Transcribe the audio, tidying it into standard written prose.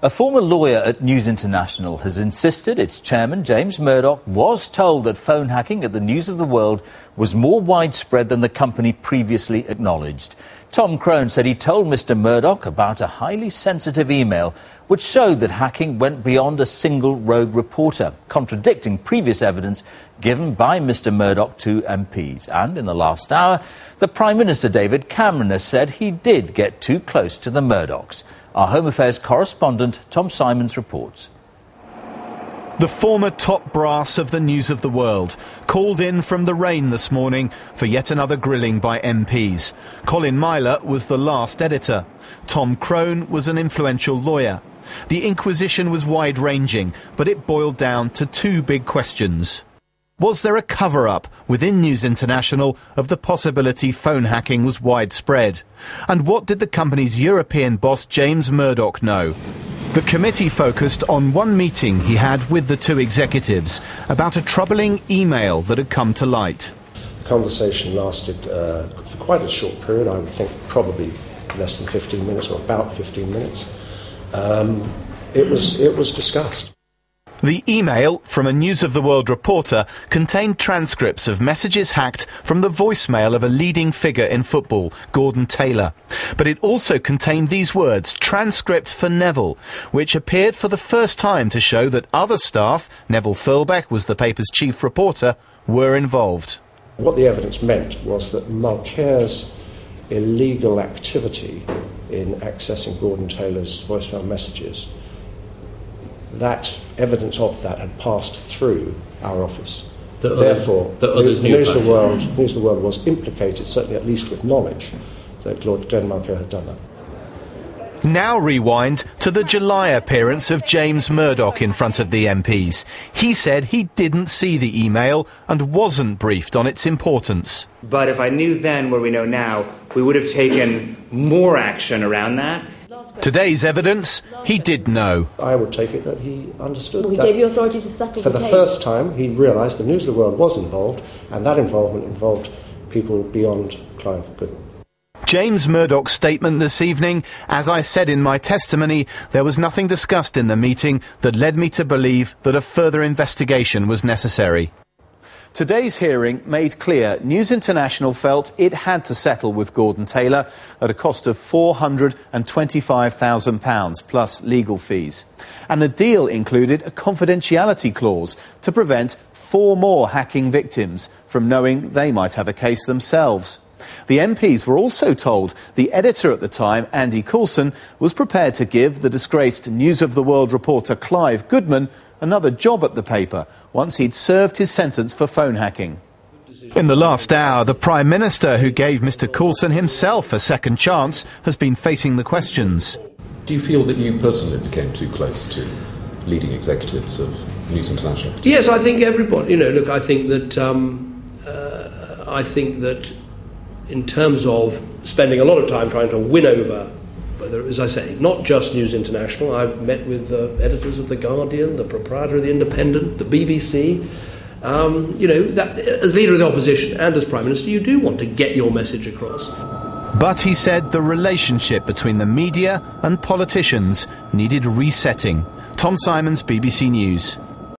A former lawyer at News International has insisted its chairman, James Murdoch, was told that phone hacking at the News of the World was more widespread than the company previously acknowledged. Tom Crone said he told Mr Murdoch about a highly sensitive email which showed that hacking went beyond a single rogue reporter, contradicting previous evidence given by Mr Murdoch to MPs. And in the last hour, the Prime Minister David Cameron has said he did get too close to the Murdochs. Our Home Affairs correspondent Tom Simons reports. The former top brass of the News of the World called in from the rain this morning for yet another grilling by MPs. Colin Myler was the last editor. Tom Crone was an influential lawyer. The inquisition was wide-ranging, but it boiled down to two big questions. Was there a cover-up within News International of the possibility phone hacking was widespread? And what did the company's European boss James Murdoch know? The committee focused on one meeting he had with the two executives about a troubling email that had come to light. The conversation lasted for quite a short period, I would think probably less than 15 minutes or about 15 minutes. It was discussed. The email from a News of the World reporter contained transcripts of messages hacked from the voicemail of a leading figure in football, Gordon Taylor. But it also contained these words, transcript for Neville, which appeared for the first time to show that other staff, Neville Thirlbeck was the paper's chief reporter, were involved. What the evidence meant was that Mulcaire's illegal activity in accessing Gordon Taylor's voicemail messages, that evidence of that had passed through our office. Therefore, News of the World was implicated, certainly at least with knowledge, that Glenn Mulcaire had done that. Now rewind to the July appearance of James Murdoch in front of the MPs. He said he didn't see the email and wasn't briefed on its importance. But if I knew then what we know now, we would have taken more action around that. Today's evidence, he did know. I would take it that he understood. He gave you authority to settle for the first time, he realised the News of the World was involved, and that involvement involved people beyond Clive Goodman. James Murdoch's statement this evening, as I said in my testimony, there was nothing discussed in the meeting that led me to believe that a further investigation was necessary. Today's hearing made clear News International felt it had to settle with Gordon Taylor at a cost of £425,000 plus legal fees. And the deal included a confidentiality clause to prevent 4 more hacking victims from knowing they might have a case themselves. The MPs were also told the editor at the time, Andy Coulson, was prepared to give the disgraced News of the World reporter Clive Goodman another job at the paper once he'd served his sentence for phone hacking. In the last hour, the Prime Minister, who gave Mr Coulson himself a second chance, has been facing the questions. Do you feel that you personally became too close to leading executives of News International? Yes, I think everybody. Look, I think that in terms of spending a lot of time trying to win over, as I say, not just News International. I've met with the editors of The Guardian, the proprietor of The Independent, the BBC. That as leader of the opposition and as Prime Minister, you do want to get your message across. But he said the relationship between the media and politicians needed resetting. Tom Simons, BBC News.